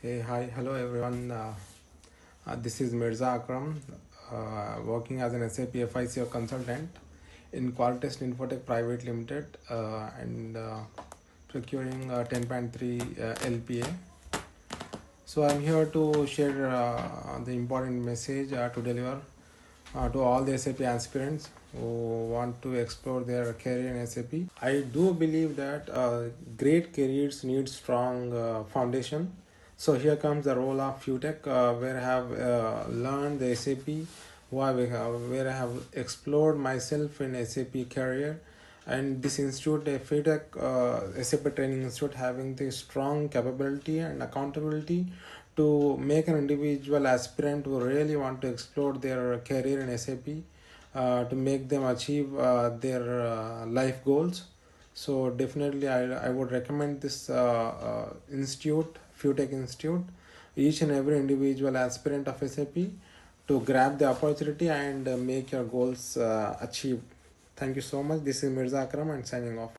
Hey, hi, hello everyone. This is Mirza Akram, working as an SAP FICO consultant in Qualitest Infotech Private Limited and procuring 10.3 LPA. So I'm here to share the important message to deliver to all the SAP aspirants who want to explore their career in SAP. I do believe that great careers need strong foundation. So here comes the role of FuTech, where I have learned the SAP, where I have explored myself in SAP career, and this institute, a FuTech SAP training institute, having the strong capability and accountability to make an individual aspirant who really want to explore their career in SAP to make them achieve their life goals. So definitely I would recommend this institute, FuTech Institute, each and every individual aspirant of SAP to grab the opportunity and make your goals achieved. Thank you so much. This is Mirza Akram and signing off.